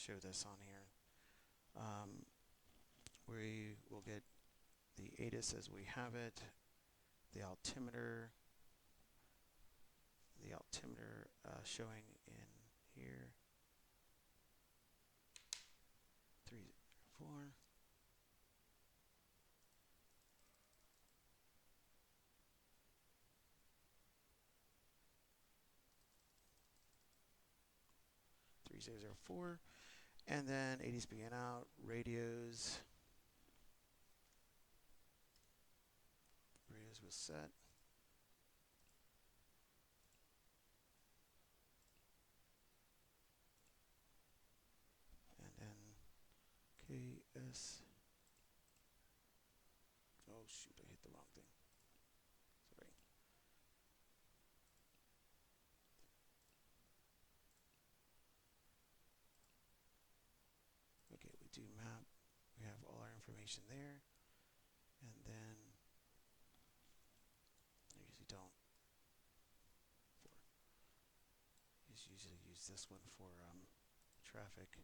show this on here. We will get the ATIS as we have it, the altimeter showing in here, 304. And then 80s begin out, radios was set. And then KS. Oh shoot, I hit the wrong thing. Sorry. Okay, we do map. We have all our information there. And then I usually don't. Just usually use this one for traffic.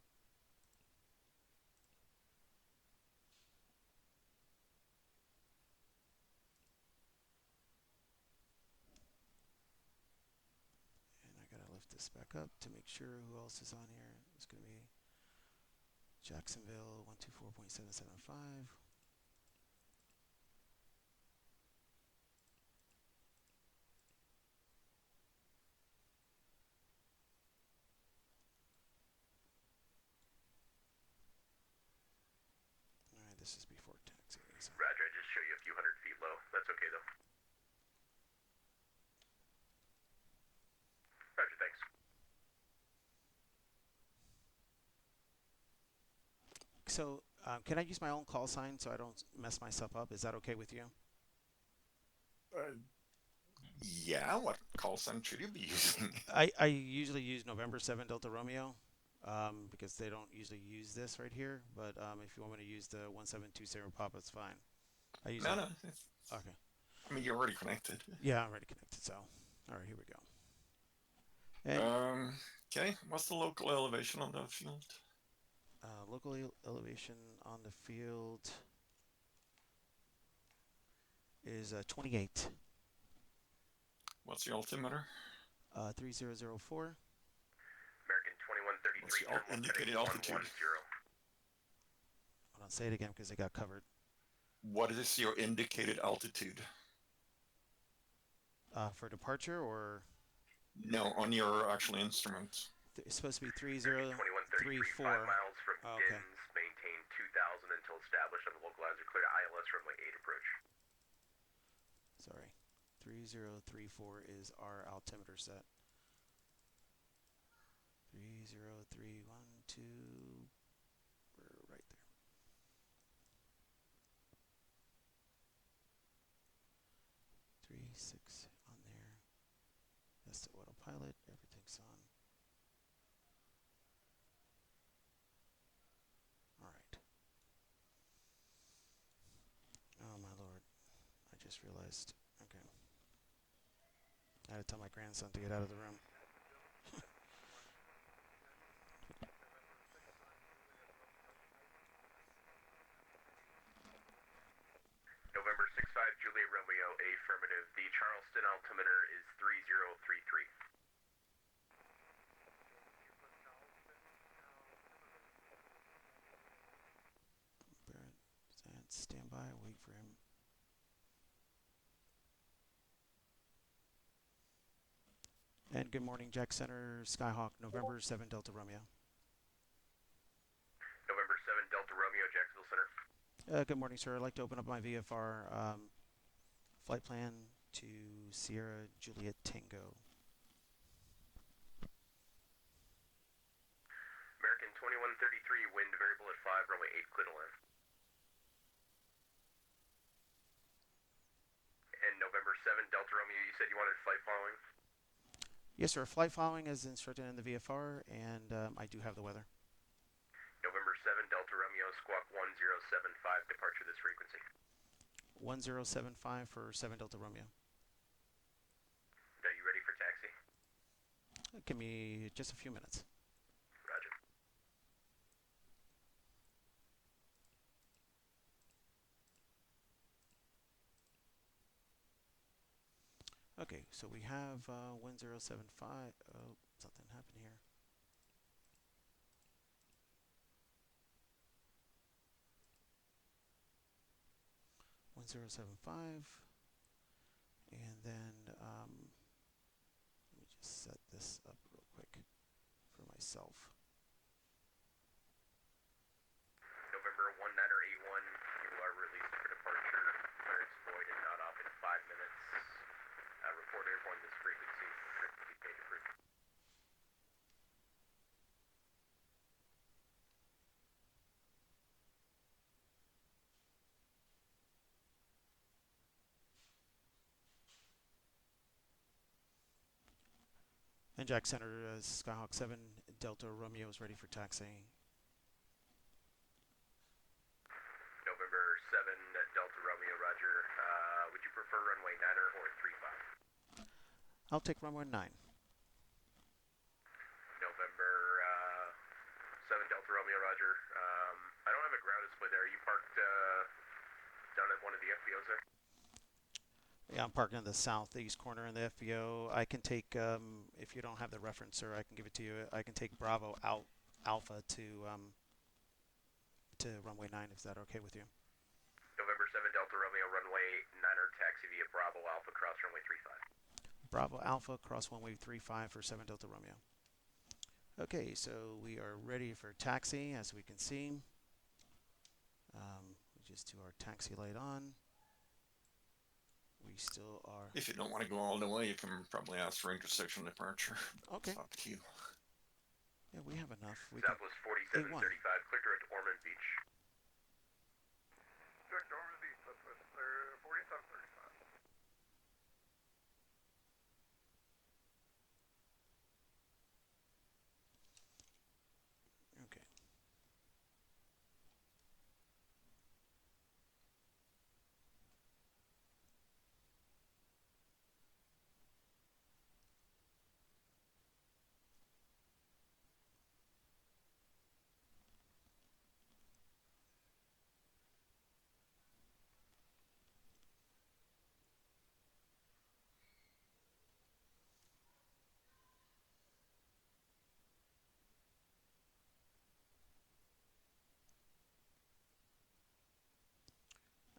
And I gotta lift this back up to make sure who else is on here. It's gonna be Jacksonville 124.775. Alright, this is before taxi. So. Roger, I just show you a few hundred feet low. That's okay though. Roger, thanks. So, can I use my own call sign so I don't mess myself up? Is that okay with you? Yeah, what call sign should you be using? I usually use November 7 Delta Romeo because they don't usually use this right here. But if you want me to use the 1720 Papa, it's fine. I use No. Okay. I mean, you're already connected. Yeah, I'm already connected. So, all right, here we go. And okay, what's the local elevation on the field? Local elevation on the field is 28. What's the altimeter? 3004. American 2133. What's the indicated altitude? Hold on, say it again because it got covered. What is your indicated altitude? For departure or? No, on your actual instrument. It's supposed to be 3034. 5 miles from oh, okay. Gins, maintain 2000 until established on the localizer, clear to ILS runway 8 approach. Sorry. 3034 is our altimeter set. 30312. We're right there. 36 on there. That's the autopilot. Everything's on. All right. Oh my lord. I just realized. Okay. I had to tell my grandson to get out of the room. November 65 Juliet Romeo, affirmative. The Charleston altimeter is 3033. Barrett, stand by, wait for him. And good morning, Jack Center, Skyhawk, November 7 Delta Romeo. November 7 Delta Romeo, Jacksonville Center. Good morning, sir. I'd like to open up my VFR flight plan to Sierra Juliet Tango. American 2133, wind variable at 5, runway 8, clear to land. And November 7 Delta Romeo, you said you wanted flight following? Yes, sir. Flight following is instructed in the VFR, and I do have the weather. November 7 Delta Romeo, squawk 1075, departure this frequency. 1075 for 7 Delta Romeo. Are you ready for taxi? Give me just a few minutes. Roger. Okay, so we have 1075. Oh, something happened here. One zero seven five, and then let me just set this up real quick for myself. November 1981, you are released for departure. Clearance void and not off in 5 minutes. Report airborne this frequency. Frequency paid approved. And Jack Center, Skyhawk 7 Delta Romeo is ready for taxi. November 7, Delta Romeo, roger. Would you prefer runway 9er or 35? I'll take runway 9. November 7, Delta Romeo, roger. I don't have a ground display there. Are you parked down at one of the FBOs there? Yeah, I'm parked in the southeast corner in the FBO. I can take, if you don't have the referencer, I can give it to you. I can take Bravo Alpha to runway 9. Is that okay with you? November 7, Delta Romeo, runway 9er, taxi via Bravo Alpha, cross runway 35. Bravo Alpha, cross runway 35 for 7 Delta Romeo. Okay, so we are ready for taxi, as we can see. We just do our taxi light on. We still are. If you don't want to go all the way, you can probably ask for intersection departure. Okay. It's up to you. Yeah, we have enough. We Southwest 4735, clear direct Ormond Beach. Direct Ormond Beach, Southwest 4735. Okay.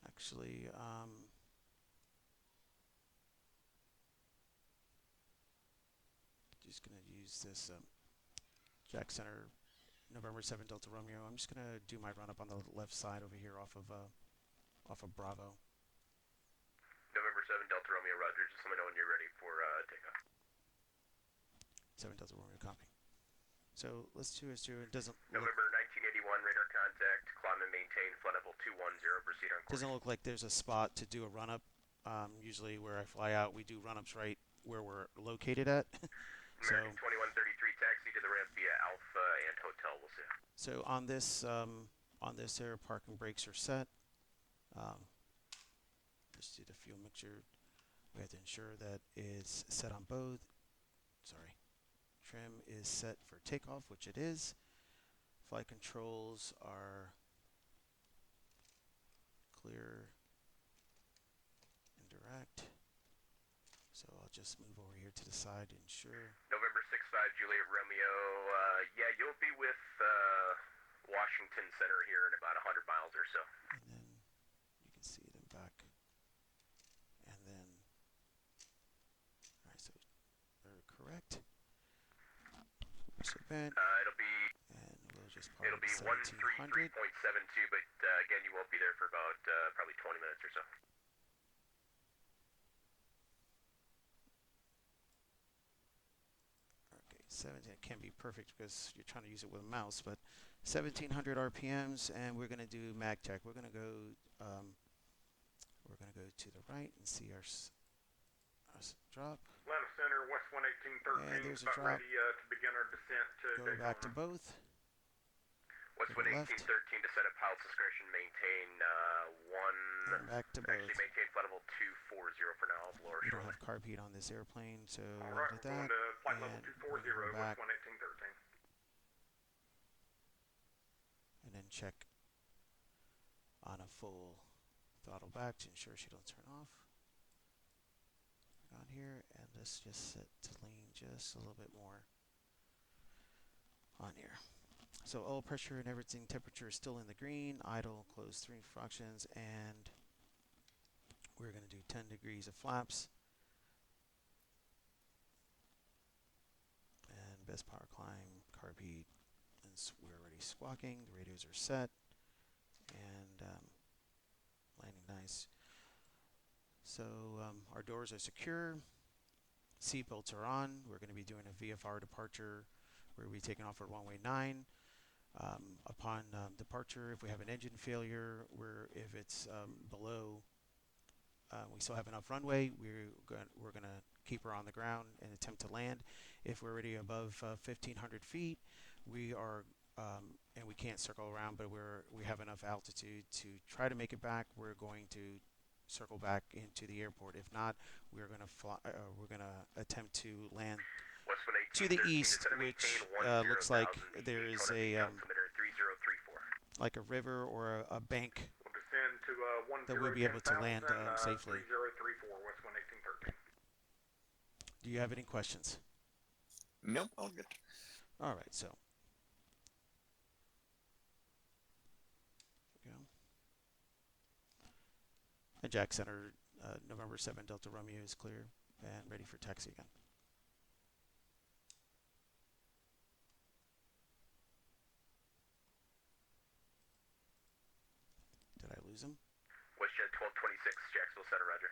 Actually, just gonna use this Jack Center November 7 Delta Romeo. I'm just gonna do my run up on the left side over here off of Bravo. November 7, Delta Romeo, roger. Just let me know when you're ready for takeoff. 7 Delta Romeo, copy. So let's do it. It doesn't November 1981, radar contact. Climb and maintain flight level 210. Proceed on course. doesn't look like there's a spot to do a run up. Usually where I fly out, we do run ups right where we're located at. So American 2133, taxi to the ramp via Alpha and Hotel. We'll see. So on this air, parking brakes are set. Just did a fuel mixture. We have to ensure that is set on both. Sorry. Trim is set for takeoff, which it is. Flight controls are clear and direct. So I'll just move over here to the side to ensure. November 6-5, Juliet Romeo. Yeah, you'll be with Washington Center here in about 100 miles or so. And then you can see them back. And then, all right, so they're correct. Event, It'll be and we'll just park it'll be 1700. 133.72, but again, you won't be there for about probably 20 minutes or so. Okay, 17 can't be perfect because you're trying to use it with a mouse, but 1700 RPMs, and we're gonna do mag tech. We're gonna go to the right and see our drop. Atlanta Center, West 11813. And there's a about drop. ready to begin our descent to Go Daytona. back to both. West To the 11813 left. to set up pilot's discretion, maintain And back to both. actually maintain flight level 240 for now, lower We don't shortly. have carb heat on this airplane, so All we'll right, do we're going that. to flight level And 240, we'll go back West 11813. and then check on a full throttle back to ensure she don't turn off. on here, and let's just set to lean just a little bit more on here. So oil pressure and everything temperature is still in the green, idle, close 3 fractions, and we're going to do 10 degrees of flaps. And best power climb, carb heat, and we're already squawking. The radios are set, and landing nice. So our doors are secure. Seatbelts are on. We're going to be doing a VFR departure. We're going to be taking off at runway 9. Upon departure, if we have an engine failure, if it's below, we still have enough runway, we're going to keep her on the ground and attempt to land. If we're already above 1,500 feet, we are, and we can't circle around, but we have enough altitude to try to make it back. We're going to circle back into the airport. If not, we're going to fly. We're going to attempt to land to the east, which looks like there is a like a river or a bank We'll descend to that we'll be able to land safely. 3034, West 1813. Do you have any questions? Nope, all good. All right, so there we go. And Jack Center, November 7 Delta Romeo is clear and ready for taxi again. Did I lose him? WestJet 1226, Jacksonville Center, roger.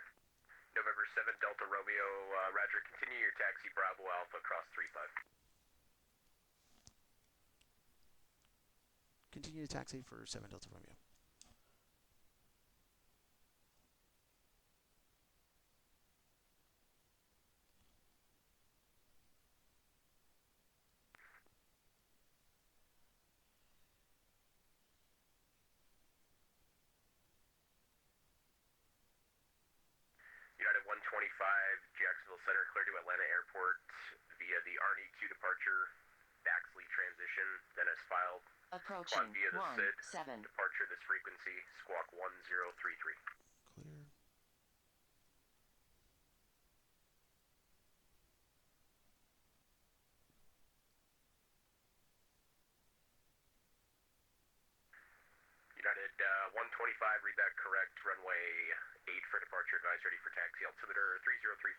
November 7 Delta Romeo, roger. Continue your taxi Bravo Alpha across 35. Continue to taxi for 7 Delta Romeo. United 125, Jacksonville Center, clear to Atlanta Airport via the Arnie 2 departure, Baxley transition, then as filed. Approaching Via the 17. Departure this frequency, squawk 1033. Clear. United 125, read that correct, runway 8 for departure, advise ready for taxi, altimeter 3035.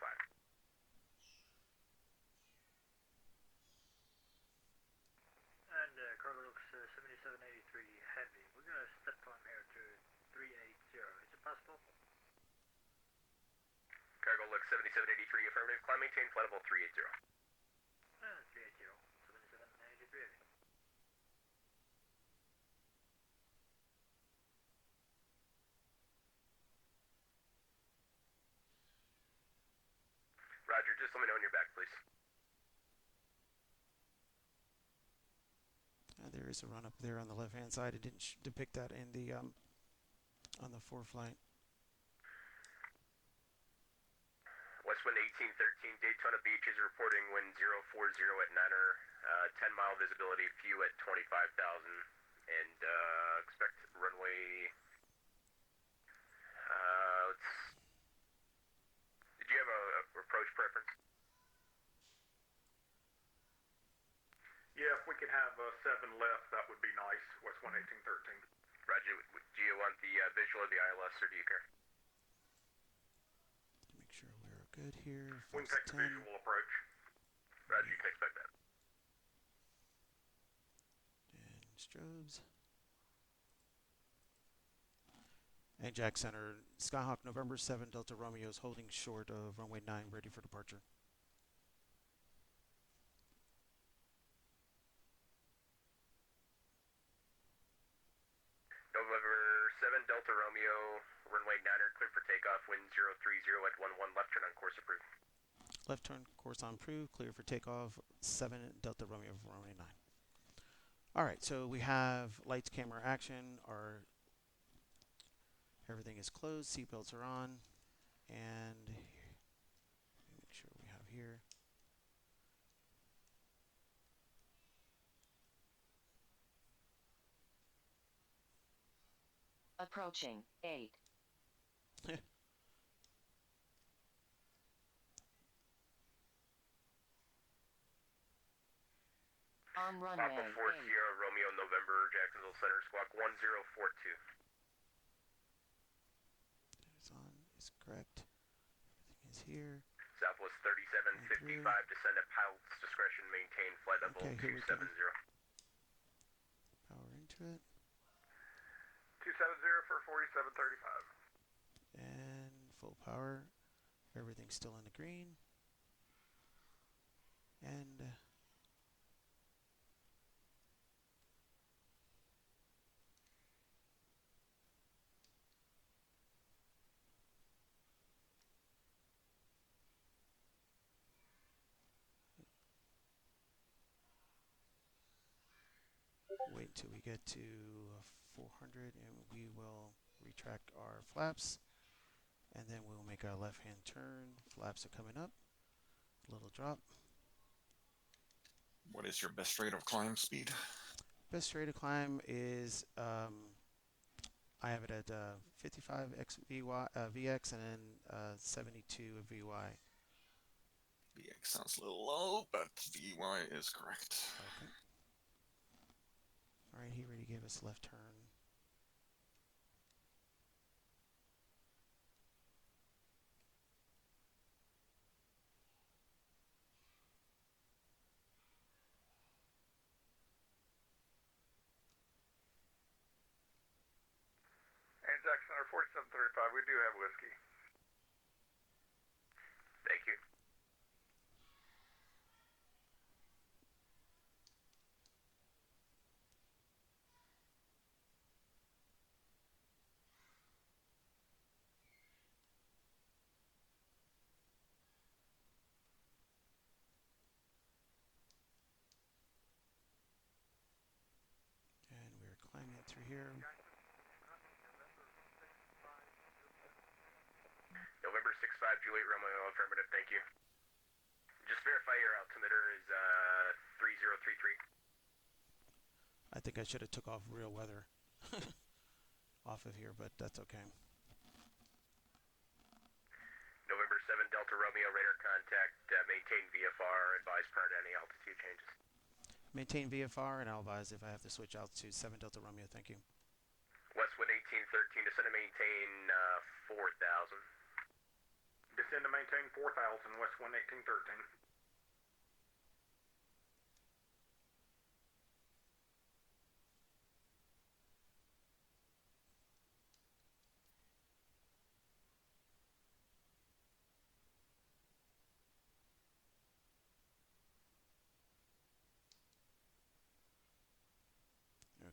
And cargo looks 7783 heavy. We're going to step climb here to 380. Is it possible? Cargo looks 7783, affirmative, climb maintain, flight level 380. 380. 7783 heavy. Roger, just let me know when you're back, please. There is a run up there on the left hand side. It didn't depict that in the on the flight. Westwind 1813, Daytona Beach is reporting wind 040 at Niner, 10-mile visibility, few at 25,000, and expect runway. Did you have a approach preference? Yeah, if we could have 7 left, that would be nice. West 1813. Roger, do you want the visual of the ILS or do you care? Make sure we're good here. We can False take the 10. visual approach. Roger, you can expect that. And strobes. And Jack Center, Skyhawk November 7 Delta Romeo is holding short of runway 9, ready for departure. November 7 Delta Romeo, runway 9er, clear for takeoff, wind 030 at 11, left turn on course approved. Left turn course on approved, clear for takeoff, 7 Delta Romeo for runway 9. All right, so we have lights, camera, action. Everything is closed, seatbelts are on, and make sure we have here. Approaching 8. On Papa runway 4 8. Sierra Romeo November Jacksonville Center Squawk 1042. That is on. Is correct. Everything is here. Southwest 3755, descend at pilot's discretion, maintain flight level Okay, here we go. 270. Power into it. 270 for 4735. And full power. Everything's still in the green. And wait until we get to 400 and we will retract our flaps. And then we'll make a left-hand turn. Flaps are coming up. Little drop. What is your best rate of climb speed? Best rate of climb is I have it at 55 VX and then 72 VY. VX sounds a little low, but VY is correct. Okay. All right, he already gave us left turn. And Jackson Center 4735, we do have whiskey. Thank you. And we're climbing through here. November 65 Juliet Romeo, affirmative, thank you. Just verify your altimeter is 3033. I think I should have took off real weather off of here, but that's okay. November 7 Delta Romeo, radar contact, maintain VFR, advise prior to any altitude changes. Maintain VFR, and I'll advise if I have to switch altitude. 7 Delta Romeo, thank you. Westwind 1813, descend to maintain 4000. Descend to maintain 4000, Westwind 1813.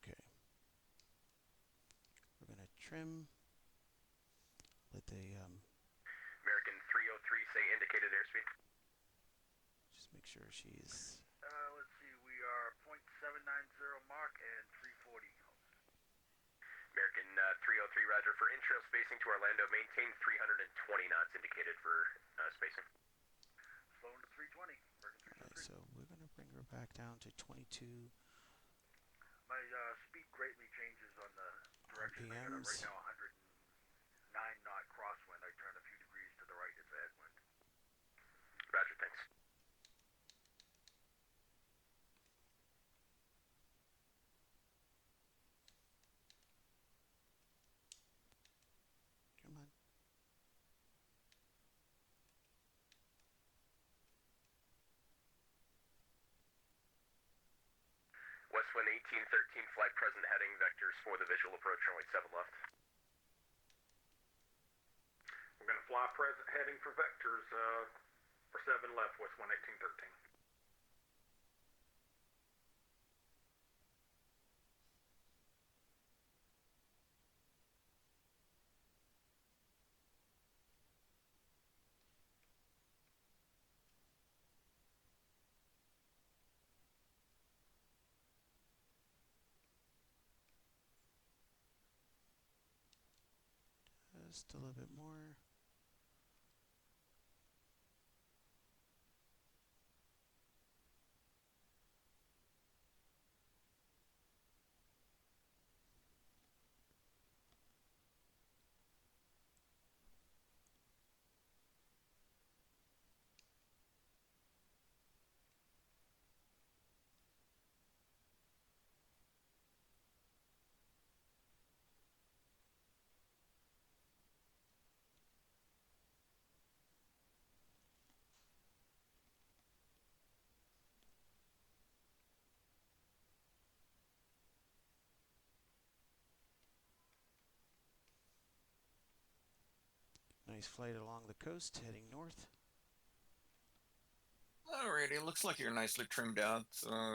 Okay. We're going to trim. Let the American 303, say indicated airspeed. just make sure she's Let's see, we are 0.790 mark and 340. American 303, roger. For in-trail spacing to Orlando, maintain 320 knots indicated for spacing. Slowing to 320. okay, so we're going to bring her back down to 22 My speed greatly changes on the direction. I got RPMs. right now 109 knot crosswind. I turn a few degrees to the right, it's a headwind. Roger, thanks. Come on. Westwind 1813, flight present heading, vectors for the visual approach, runway 7 left. We're going to fly present heading for vectors for 7 left, Westwind 1813. Just a little bit more. Nice flight along the coast, heading north. Alrighty, looks like you're nicely trimmed out.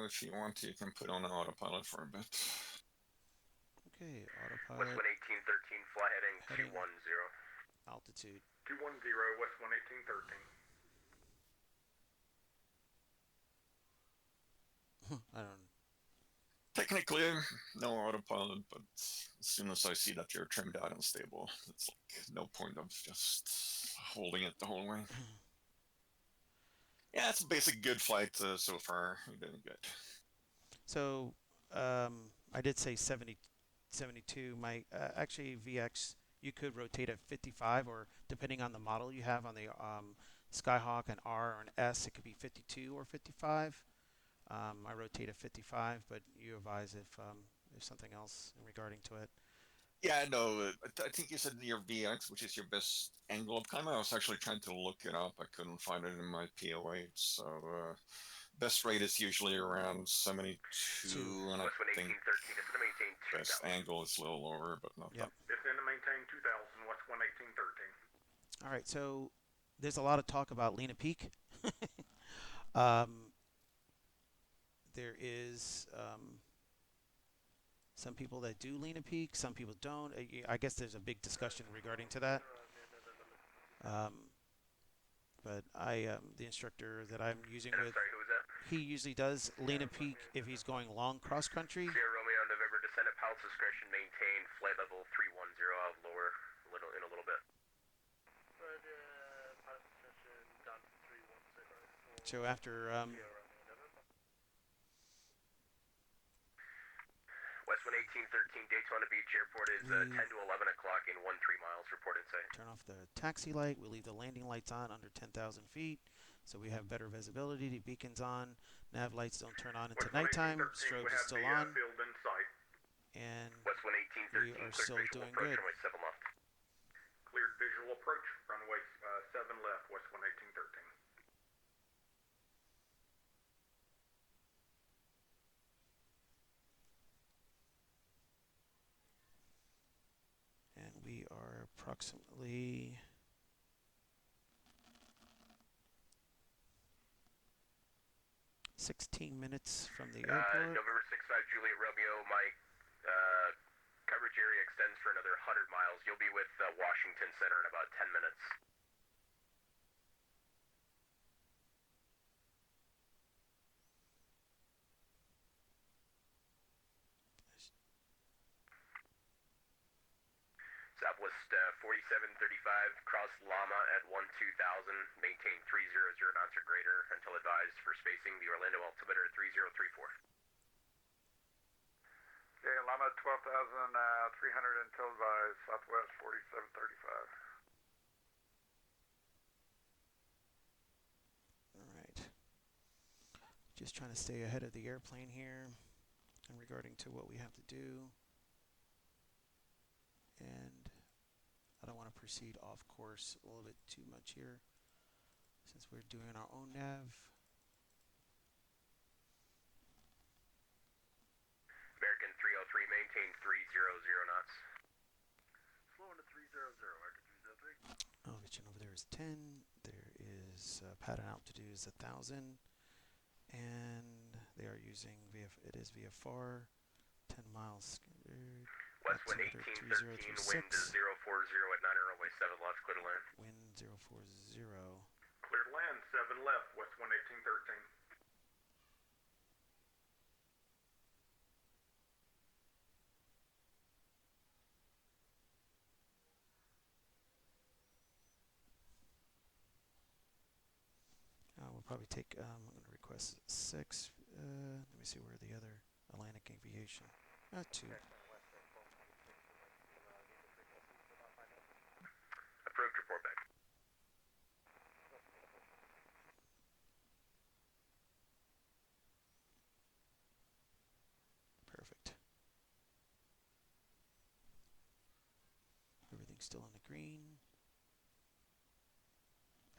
If you want to, you can put on an autopilot for a bit. Okay, West autopilot, 11813, fly heading 210. altitude. 210, West 11813. I don't. Technically, no autopilot, but as soon as I see that you're trimmed out and stable, it's like no point of just holding it the whole way. Yeah, it's a basic good flight so far. You're doing good. So, I did say 70, 72. My actually VX, you could rotate at 55, or depending on the model you have on the Skyhawk, an R or an S, it could be 52 or 55. I rotate at 55, but you advise if something else regarding to it. Yeah, no, I think you said your VX, which is your best angle of climb. I was actually trying to look it up. I couldn't find it in my POH. So, best rate is usually around 72, and I West think 11813, it's going to maintain best 2000. angle is a little lower, but not Yep. It's going to maintain 2000, West 11813. All right, so there's a lot of talk about Lena Peak. There is some people that do Lena Peak, some people don't. I guess there's a big discussion regarding to that. But the instructor that I'm using And I'm with, sorry, who was that? he usually does Lena Peak if he's going long cross country. Sierra Romeo, November, descend at pilot's discretion, maintain flight level 310. I'll lower in a little bit. But, pilot session dot 310. So after West 11813, Daytona Beach Airport is 10 to 11 o'clock in 13 miles. Report and say. turn off the taxi light, we leave the landing lights on under 10,000 feet, so we have better visibility. The beacon's on, nav lights don't turn on into nighttime, strobe is still on, Field in sight. and West 11813, we are cleared still visual doing approach, good. runway 7 left. Cleared visual approach, runway 7 left, West 11813. And we are approximately 16 minutes from the airport. November 65 Juliet Romeo, my coverage area extends for another 100 miles. You'll be with Washington Center in about 10 minutes. Southwest 4735, cross Llama at 12,000, maintain 300 knots or greater until advised for spacing. The Orlando altimeter 3034. Okay, Llama 12,300 until advised, Southwest 4735. All right. Just trying to stay ahead of the airplane here and regarding to what we have to do. And I don't want to proceed off course a little bit too much here since we're doing our own nav. American 303, maintain 300 knots. Slowing to 300, Arctic 303. Elevation over there is 10. There is pattern altitude is 1,000. And they are using it is VFR, 10 miles standard. West wind 1813, wind 040 at 9 runway 7 left, clear to land. Wind 040. Clear to land, 7 left, West 11813. We'll probably take, I'm going to request 6. Let me see where the other Atlantic Aviation. 2. Approved, report back. Perfect. Everything's still in the green.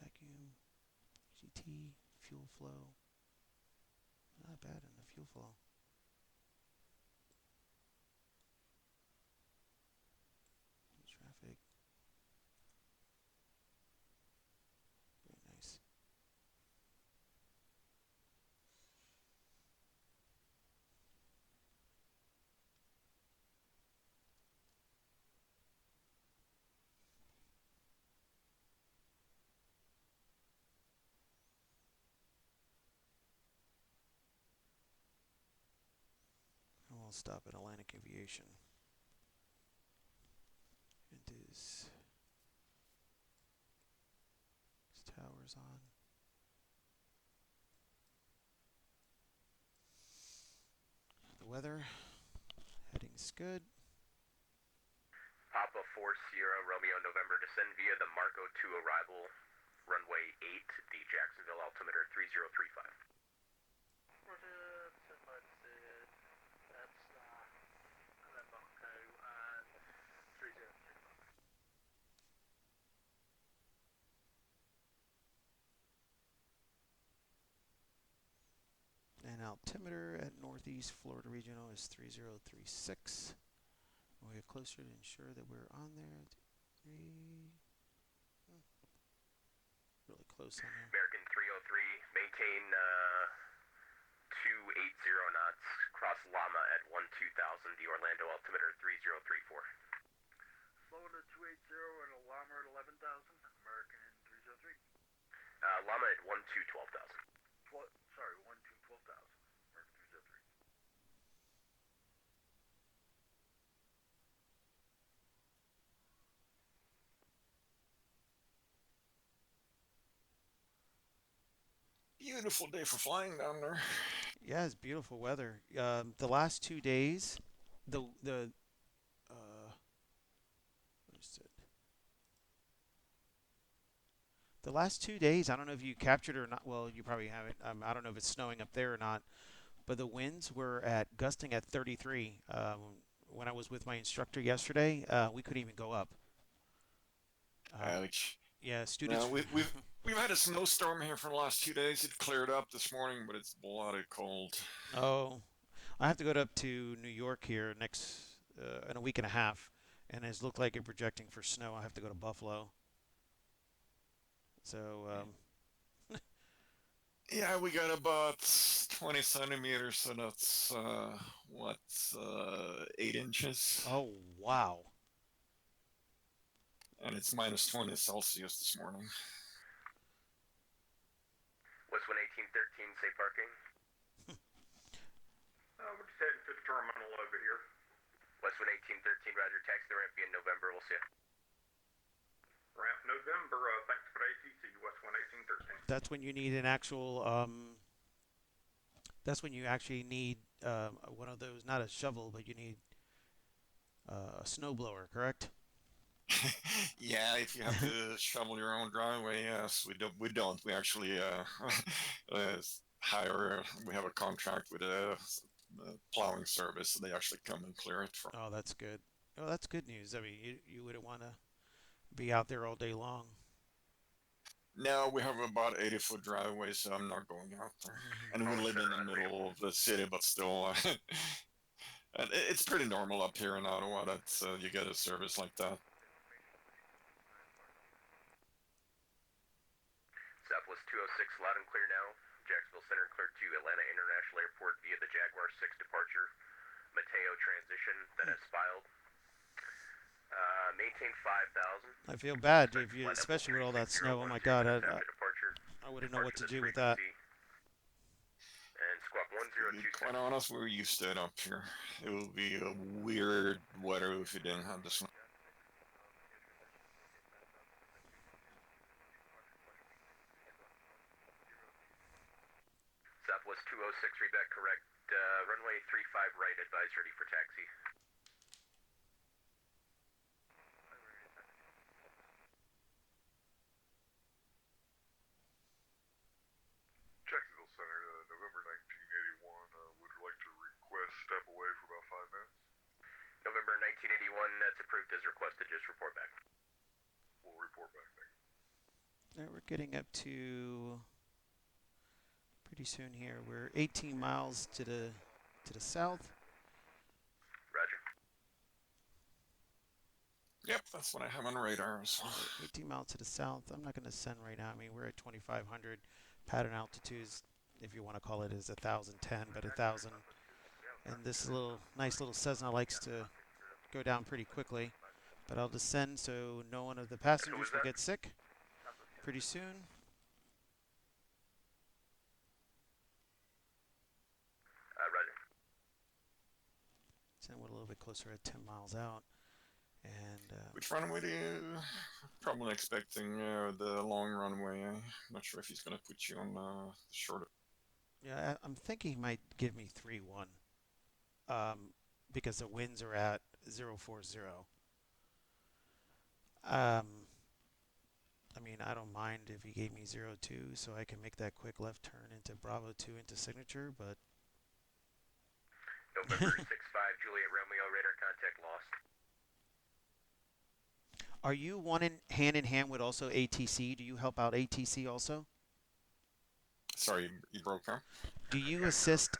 Vacuum, GT, fuel flow. Not bad in the fuel flow. Traffic. I'll stop at Atlantic Aviation. It is. Towers on. The weather. Heading's good. Papa 4 Sierra Romeo November, descend via the Marco 2 arrival, runway 8, the Jacksonville altimeter 3035. Roger, send by the Vatstar, and then Marco, and 3035. And altimeter at Northeast Florida Regional is 3036. We'll get closer to ensure that we're on there. Really close on there. American 303, maintain 280 knots, cross Llama at 12,000, the Orlando altimeter 3034. Florida 280 and a Llama at 11,000, American 303. Llama at 12,000. Sorry, 12,000, American 303. Beautiful day for flying down there. Yeah, it's beautiful weather. The last 2 days, what is it? The last 2 days, I don't know if you captured it or not. Well, you probably haven't. I don't know if it's snowing up there or not. But the winds were gusting at 33. When I was with my instructor yesterday, we couldn't even go up. Ouch. Yeah, students. No, we've had a snowstorm here for the last 2 days. It cleared up this morning, but it's bloody cold. Oh, I have to go up to New York here in a week and a half, and it's looked like it's projecting for snow. I have to go to Buffalo. So, Yeah, we got about 20 centimeters, so that's 8 inches, oh wow. and it's minus 20 Celsius this morning. West 1813, safe parking. We're just heading to the terminal over here. West 1813, roger, taxi the ramp in November, we'll see you. Ramp November, thanks for the ATC, West 1813. That's when you need an actual. That's when you actually need one of those, not a shovel, but you need a snowblower, correct? Yeah, if you have to shovel your own driveway, yes, we don't. We actually hire. We have a contract with a plowing service. They actually come and clear it for. Oh, that's good. Oh, that's good news. I mean, you wouldn't want to be out there all day long. No, we have about 80-foot driveway, so I'm not going out there. And we live in the middle of the city, but still, and it's pretty normal up here in Ottawa that you get a service like that. Southwest 206, loud and clear now. Jacksonville Center cleared to Atlanta International Airport via the Jaguar 6 departure. Mateo transition that has filed. Maintain 5,000. I feel bad, especially with all that snow. Oh my God, I wouldn't know what to do with that. And squawk To be quite honest, we're used to it up here. It would be a weird weather if you didn't have the snow. Southwest 206, read back correct. Runway 35 right, advise ready for taxi. Jacksonville Center, November 1981, would like to request step away for about 5 minutes. November 1981, that's approved as requested, just report back. We'll report back, thank you. Now we're getting up to pretty soon here. We're 18 miles to the south. Roger. Yep, that's what I have on radar as well. 18 miles to the south. I'm not going to send right now. I mean, we're at 2,500. Pattern altitudes, if you want to call it, is 1,010, but 1,000. And this nice little Cessna likes to go down pretty quickly. But I'll descend so no one of the passengers will get sick pretty soon. Roger. Descend with a little bit closer at 10 miles out. And Which runway do you? Probably expecting the long runway. I'm not sure if he's going to put you on the shorter. yeah, I'm thinking he might give me 3-1 because the winds are at 040. I mean, I don't mind if he gave me 02, so I can make that quick left turn into Bravo 2 into signature, but November 6-5, Juliet Romeo, radar contact lost. are you hand in hand with also ATC? Do you help out ATC also? Sorry, you broke up. Do you assist?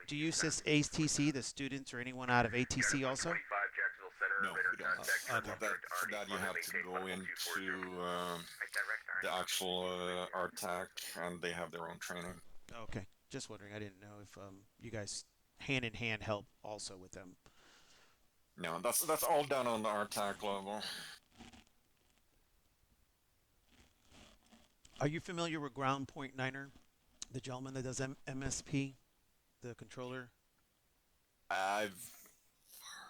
Do you assist ATC, the students, or anyone out of ATC also? 25, Jacksonville Center, No, radar we don't. contact. For that, you have to go into the actual RTAC, and they have their own training. Okay, just wondering. I didn't know if you guys hand in hand help also with them. No, that's all done on the RTAC level. Are you familiar with Ground Point Niner, the gentleman that does MSP, the controller? I've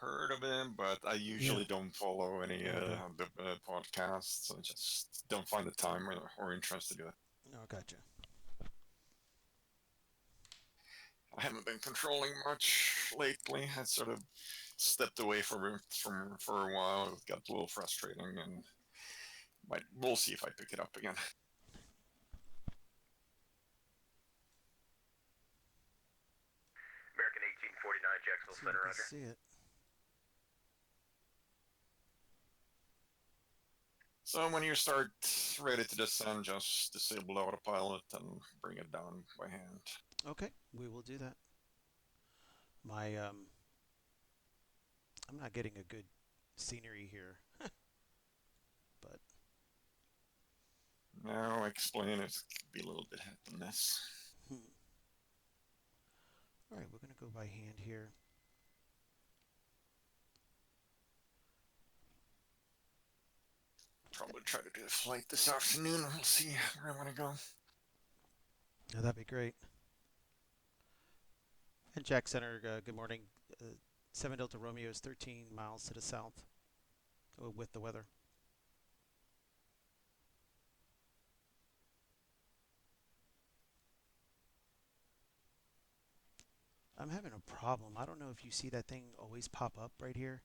heard of him, but I usually don't follow any of the podcasts. I just don't find the time or interest to do it. Oh, gotcha. I haven't been controlling much lately. I sort of stepped away from for a while. It got a little frustrating, and we'll see if I pick it up again. American 1849, Jacksonville Center, I roger. see it. So when you start ready to descend, just disable autopilot and bring it down by hand. Okay, we will do that. My I'm not getting a good scenery here, but Now explain it could be a little bit hit and miss. All right, we're gonna go by hand here. Probably try to do a flight this afternoon. We'll see where I want to go. Yeah, that'd be great. And Jack Center, good morning. 7 Delta Romeo is 13 miles to the south with the weather. I'm having a problem. I don't know if you see that thing always pop up right here.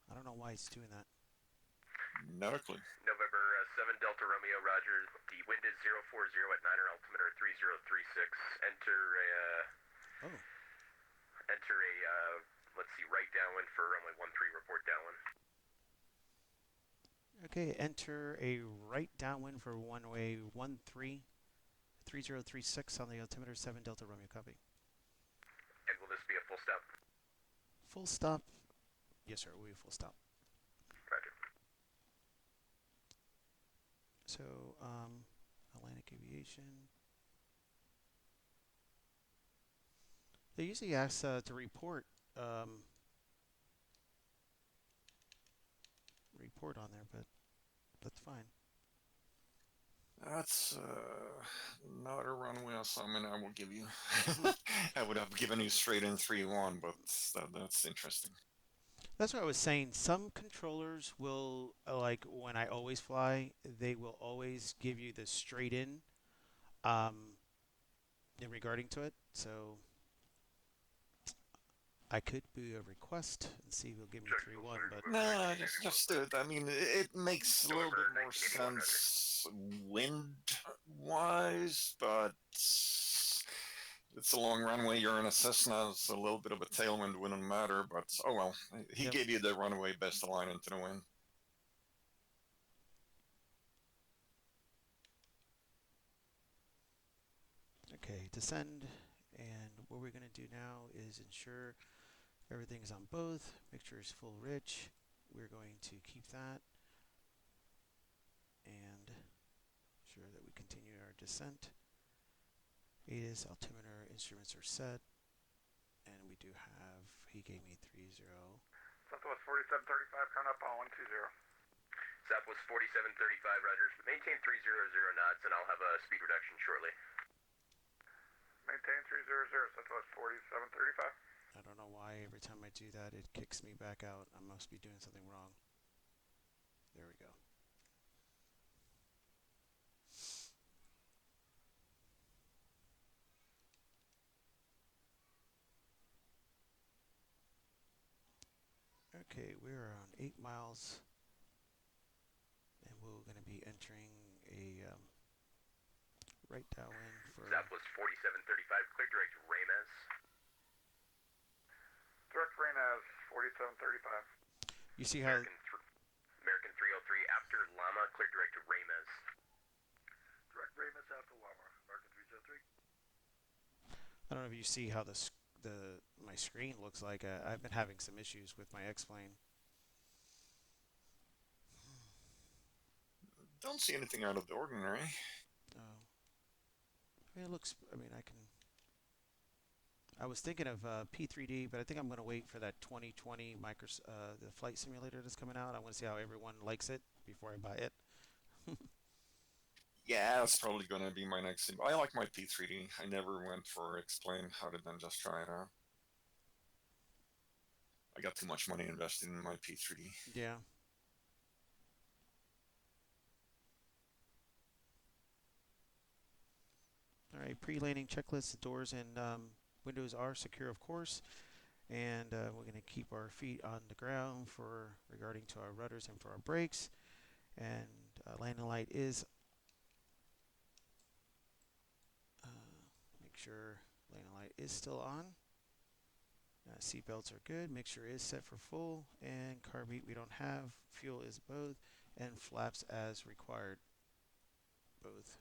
I don't know why it's doing that. Not a clue. November 7 Delta Romeo, roger. The wind is 040 at 9er, altimeter 3036. Enter a, let's see, right downwind for runway 13, report downwind. Okay, enter a right downwind for runway 13, 3036 on the altimeter 7 Delta Romeo, copy. And will this be a full stop? Full stop. Yes, sir, we'll be full stop. Roger. So, Atlantic Aviation. They usually ask to report on there, but that's fine. That's not a runway assignment I will give you. I would have given you straight in 3-1, but that's interesting. That's what I was saying. Some controllers will, like when I always fly, they will always give you the straight in regarding to it. So I could do a request and see if he'll give me 3-1, but No, just do it. I mean, it makes a little bit more sense wind-wise, but it's a long runway. You're in a Cessna, so a little bit of a tailwind wouldn't matter, but oh well. He gave you the runway best align into the wind. okay, descend. And what we're going to do now is ensure everything is on both. Make sure it's full rich. We're going to keep that. And ensure that we continue our descent. ATIS, altimeter, instruments are set. And we do have, he gave me 30. Southwest 4735, count up on 120. Southwest 4735, roger. Maintain 300 knots, and I'll have a speed reduction shortly. Maintain 300, Southwest 4735. I don't know why every time I do that it kicks me back out. I must be doing something wrong. There we go. Okay, we're on 8 miles, and we're going to be entering a right downwind for... Southwest 4735, clear direct Rames. Direct Rames, 4735. You see how... American 303, after Llama, clear direct Rames. Direct Rames after Llama, American 303. I don't know if you see how my screen looks like. I've been having some issues with my X-plane. Don't see anything out of the ordinary. Oh. I mean, it looks... I mean, I was thinking of P3D, but I think I'm going to wait for that 2020 the flight simulator that's coming out. I want to see how everyone likes it before I buy it. Yeah, that's probably going to be my next thing. I like my P3D. I never went for X-plane other than just try it out. I got too much money invested in my P3D. Yeah. All right, pre-landing checklist. The doors and windows are secure, of course, and we're going to keep our feet on the ground regarding to our rudders and for our brakes. And landing light is... make sure landing light is still on. Seat belts are good. Mixture is set for full, and carb heat we don't have. Fuel is both, and flaps as required. Both.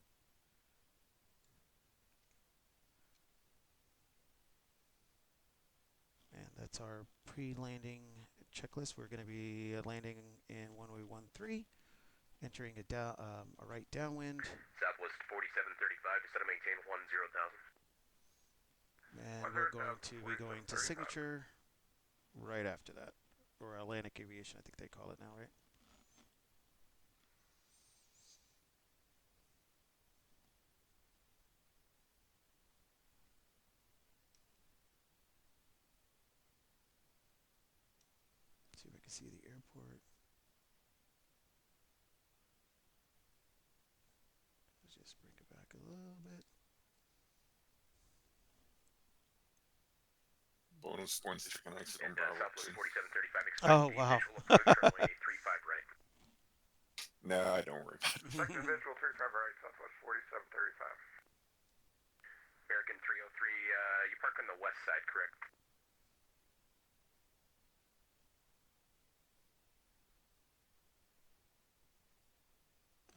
And that's our pre-landing checklist. We're going to be landing in runway 13, entering a right downwind. Southwest 4735, descend and maintain 10,000. And we're going to be going to signature right after that, or Atlantic Aviation, I think they call it now, right? See if I can see the airport. Let's just bring it back a little bit. Bonus points if you can exit on And Bravo Southwest 2. 4735, expect Oh, the wow. visual approach runway 35 right. Nah, don't worry about it. Expected visual 35 right, Southwest 4735. American 303, you park on the west side, correct?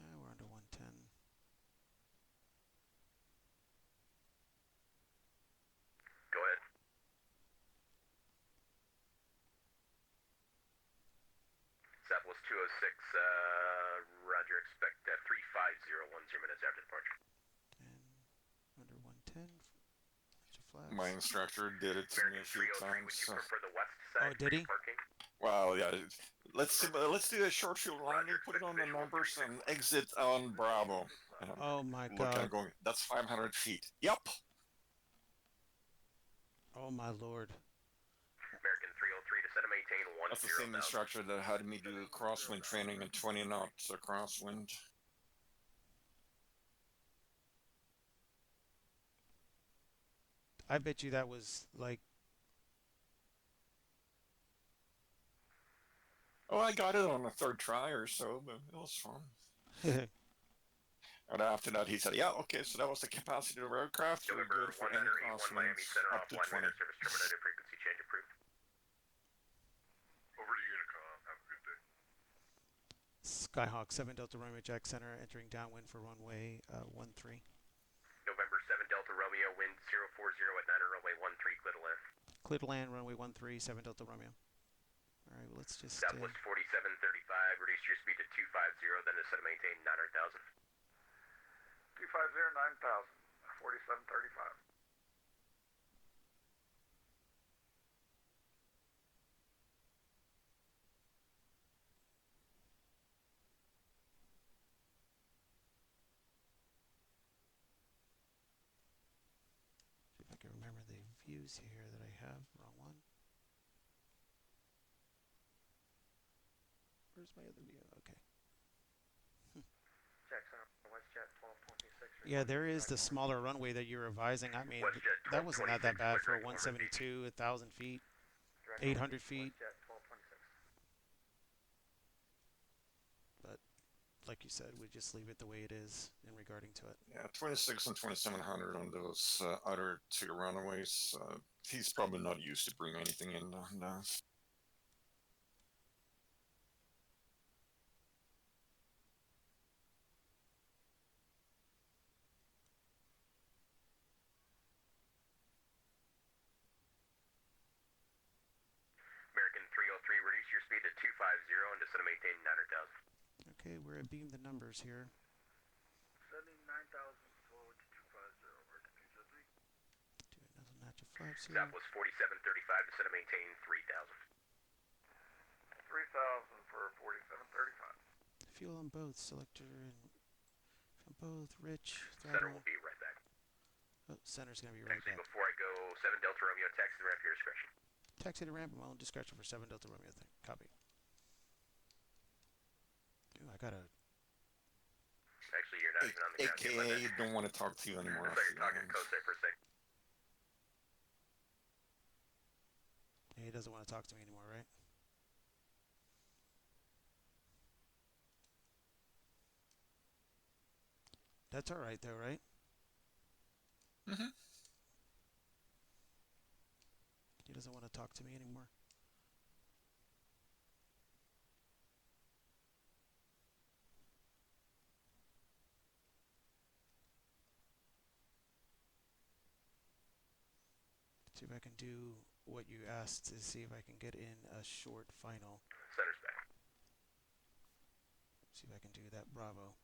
We're under 110. Go ahead. Southwest 206, roger, expect 350, 10 minutes after departure. And under 110. Flaps. My instructor did it to me a few times. Would you prefer the west side? Oh, did he? Parking? Well, yeah. Let's do a short field landing, put it on the numbers, and exit on Bravo. Oh my Look, God. I'm going. That's 500 feet. Yep. Oh my Lord. American 303, descend and maintain 10,000. That's the same instructor that had me do crosswind training in 20 knots crosswind. I bet you that was like... Oh, I got it on a third try or so, but it was fun. And after that, he said, yeah, okay, so that was the capacity of our aircraft. We're November good for any 1981, Miami crosswinds Center up to offline 20. radar service terminated, frequency change approved. Over to Unicom. Have a good day. Skyhawk 7 Delta Romeo Jack Center entering downwind for runway 13. November 7 Delta Romeo, wind 040 at 9 runway 13, clear to land. Clear to land, runway 13, 7 Delta Romeo. All right, well, let's just... Southwest 4735, reduce your speed to 250, then descend and maintain 900,000. 250, 9000, 4735. see if I can remember the views here that I have. Wrong one. Where's my other view? Okay. Jackson, WestJet 1226. Yeah, there is the smaller runway that you're revising. I mean, WestJet that wasn't that bad for a direct over 172, 1,000 feet, Direct 800 feet. WestJet 1226. But like you said, we just leave it the way it is in regarding to it. Yeah, 26 and 2700 on those other two runaways. He's probably not used to bring anything in. No. American 303, reduce your speed to 250 and descend to maintain 900,000. Okay, we're at beam the numbers here. 79,000 forward to 250, American 303. Do another notch of flaps here. Southwest 4735, descend to maintain 3,000. 3,000 for 4735. Fuel on both, selector and on both, rich, Center throttle. will be right back. Oh, center's gonna be right Actually, back. before I go, 7 Delta Romeo, taxi the ramp at your discretion. Taxi to ramp, my own discretion for 7 Delta Romeo thing. Copy. Ooh, I gotta. Actually, you're not even on the ground yet, AKA, don't want to talk to you anymore. Looks like you're talking to Kosei for a sec. He doesn't want to talk to me anymore, right? That's all right, though, right? Mm-hmm. He doesn't want to talk to me anymore. See if I can do what you asked to see if I can get in a short final. Center's back. See if I can do that. Bravo.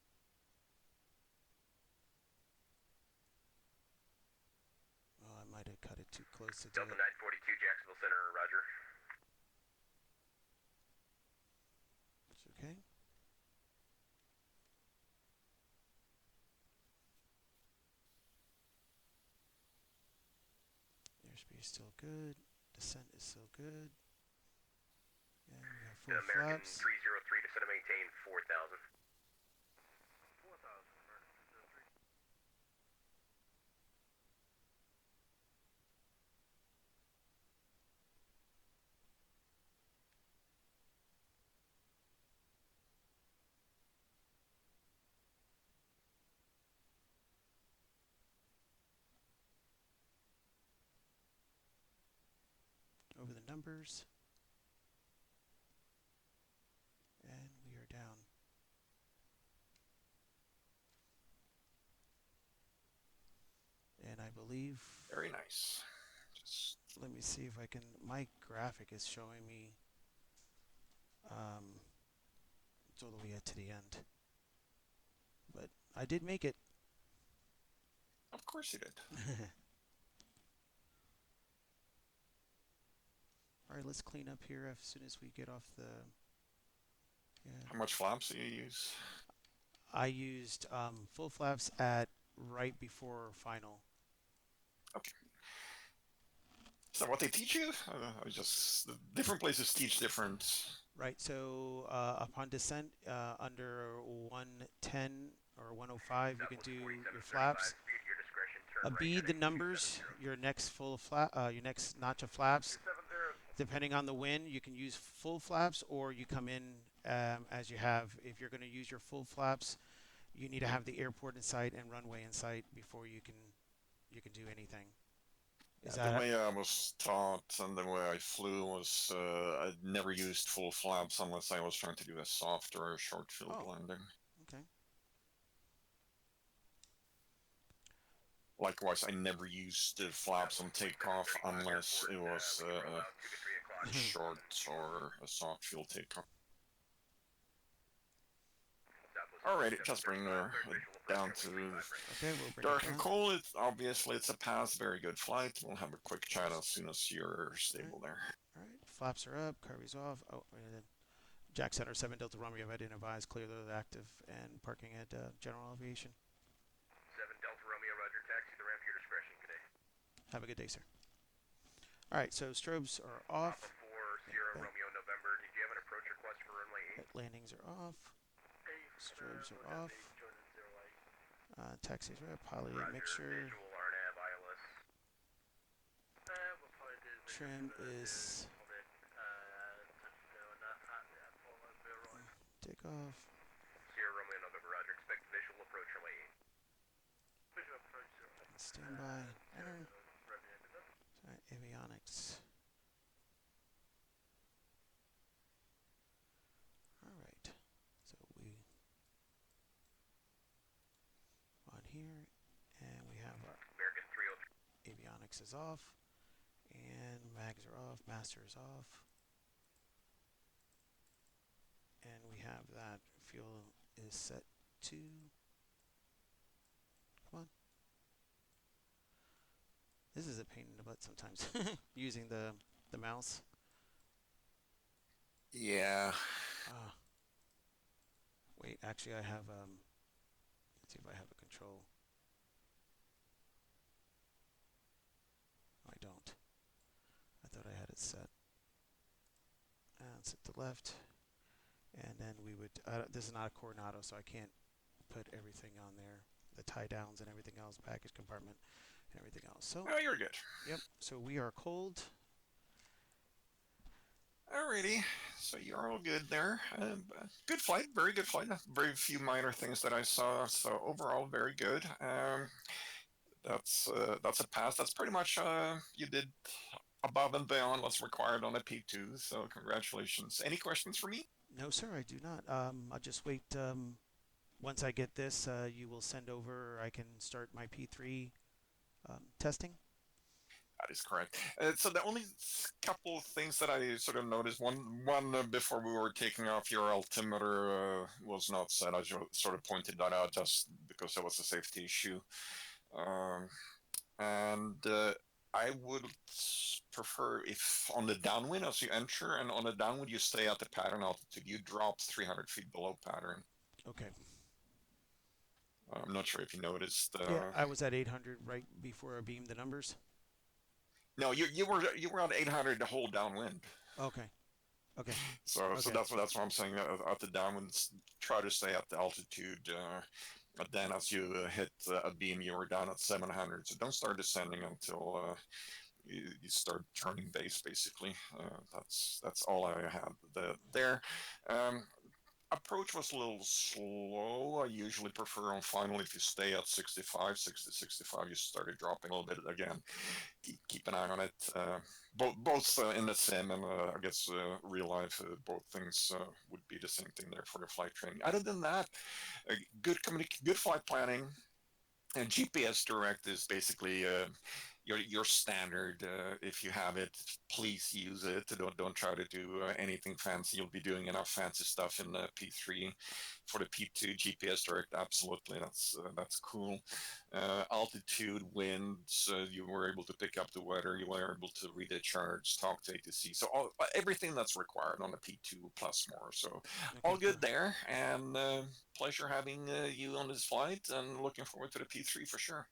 Oh, I might have cut it too close to do Delta it. 942, Jacksonville Center, roger. It's okay. Airspeed is still good. Descent is still good. And we have full American flaps. 303, descend to maintain 4,000. 4,000, American 303. Over the numbers. And we are down. And I believe, Very nice. Just let me see if I can, my graphic is showing me it's all the way to the end. But I did make it. of course you did. All right, let's clean up here as soon as we get off the. Yeah. How much flaps do you use? I used full flaps at right before final. Okay. Is that what they teach you? I just different places teach different. Right. So upon descent under 110 or 105, you can do your flaps. Speed at your discretion, turn right Bead the heading numbers. Your next full flap. Your next notch of flaps. 270. Depending on the wind, you can use full flaps or you come in as you have. If you're going to use your full flaps, you need to have the airport in sight and runway in sight before you can do anything. Is The that way I was taught and the way I flew was I never used full flaps unless I was trying to do a soft or a short field Oh. landing. okay? Likewise, I never used the flaps on takeoff unless it was a short or a soft field takeoff. Alrighty, just bring her down to Okay, we'll bring dark it and down. cold. Obviously, it's a pass. Very good flight. We'll have a quick chat as soon as you're stable there. All right, flaps are up, carby's off. Oh, and then Jack Center 7 Delta Romeo, I didn't advise clear the active and parking at general aviation. 7 Delta Romeo, roger, taxi the ramp at your discretion. Good day. Have a good day, sir. All right, so strobes are off. Alpha 4, Sierra Right. Romeo November. Did you have an approach request for runway 8? Right, landings are off. Strobes are off. Taxis are up. Pilot Roger, mixture. visual RNAV ILS. We'll probably do the Trim is takeoff. Sierra Romeo November, Roger. Expect visual approach runway 8. visual approach 0. Standby. Enter. Sorry, avionics. All right. So we on here, and we have our American 303. avionics is off, and mags are off. Master is off, and we have that fuel is set to. Come on. This is a pain in the butt sometimes using the mouse. Yeah. Wait, actually I have let's see if I have a control. I don't. I thought I had it set. And set to left. And then we would, this is not a Coronado, so I can't put everything on there. The tie downs and everything else, package compartment and everything else. So, Oh, you're good. yep, so we are cold. Alrighty, so you're all good there. Good flight, very good flight. Very few minor things that I saw, so overall very good. That's a pass. That's pretty much you did above and beyond what's required on a P2. So congratulations. Any questions for me? No, sir, I do not. I'll just wait. Once I get this, you will send over. I can start my P3 testing. That is correct. So the only couple of things that I sort of noticed, one before we were taking off, your altimeter was not set. I sort of pointed that out just because there was a safety issue. And I would prefer if on the downwind as you enter, and on the downwind you stay at the pattern altitude. You drop 300 feet below pattern. Okay. I'm not sure if you noticed. Yeah, I was at 800 right before I beamed the numbers. No, you were at 800 the whole downwind. Okay. Okay. So Okay. so that's what I'm saying. At the downwind, try to stay at the altitude. But then as you hit a beam, you were down at 700. So don't start descending until you start turning base. Basically, that's all I had there. Approach was a little slow. I usually prefer on final if you stay at 65, 60, 65, you started dropping a little bit again. Keep an eye on it. Both in the sim and I guess real life, both things would be the same thing there for the flight training. Other than that, good flight planning, and GPS Direct is basically your standard. If you have it, please use it. Don't try to do anything fancy. You'll be doing enough fancy stuff in the P3. For the P2, GPS Direct, absolutely, that's cool. Altitude, winds, you were able to pick up the weather. You were able to read the charts, talk to ATC. So everything that's required on the P2 plus more. So Okay, all good cool. there, and pleasure having you on this flight, and looking forward to the P3 for sure.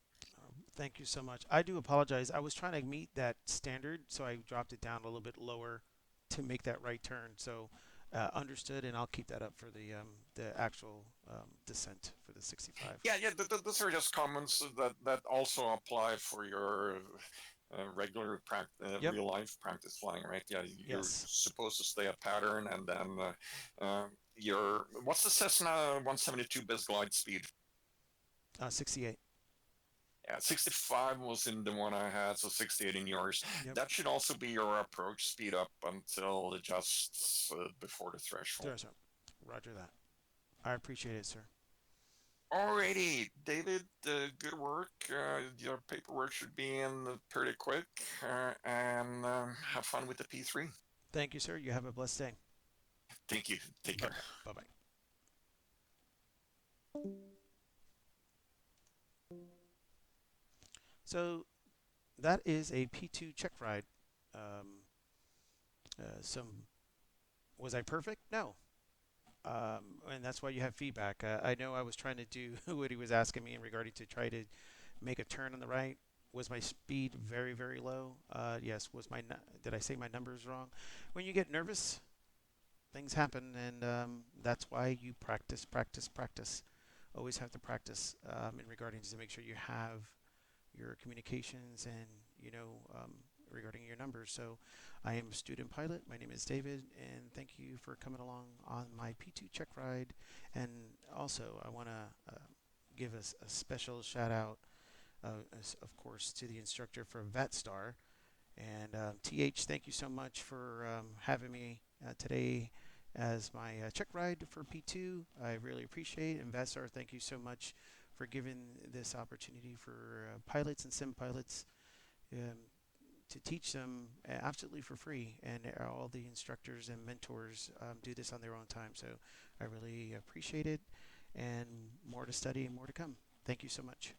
Thank you so much. I do apologize. I was trying to meet that standard, so I dropped it down a little bit lower to make that right turn. So understood, and I'll keep that up for the actual descent for the 65. Yeah, those are just comments that also apply for your regular Yep. real life practice flying, right? Yeah, you're Yes. supposed to stay at pattern, and then your what's the Cessna 172 best glide speed? 68. Yeah, 65 was in the one I had, so 68 in yours. Yep. That should also be your approach speed up until just before the threshold. Roger that. I appreciate it, sir. Alrighty, David, good work. Your paperwork should be in pretty quick, and have fun with the P3. Thank you, sir. You have a blessed day. Thank you. Take care. Bye-bye. So that is a P2 check ride. Was I perfect? No. And that's why you have feedback. I know I was trying to do what he was asking me in regarding to try to make a turn on the right. Was my speed very, very low? Yes. Did I say my numbers wrong? When you get nervous, things happen, and that's why you practice, practice, practice. Always have to practice in regarding to make sure you have your communications and regarding your numbers. So I am a student pilot. My name is David, and thank you for coming along on my P2 check ride. And also, I want to give us a special shout out, of course, to the instructor from Vatstar. And TH, thank you so much for having me today as my check ride for P2. I really appreciate it. And Vatstar, thank you so much for giving this opportunity for pilots and sim pilots um, to teach them absolutely for free. And all the instructors and mentors do this on their own time. So I really appreciate it. And more to study and more to come. Thank you so much.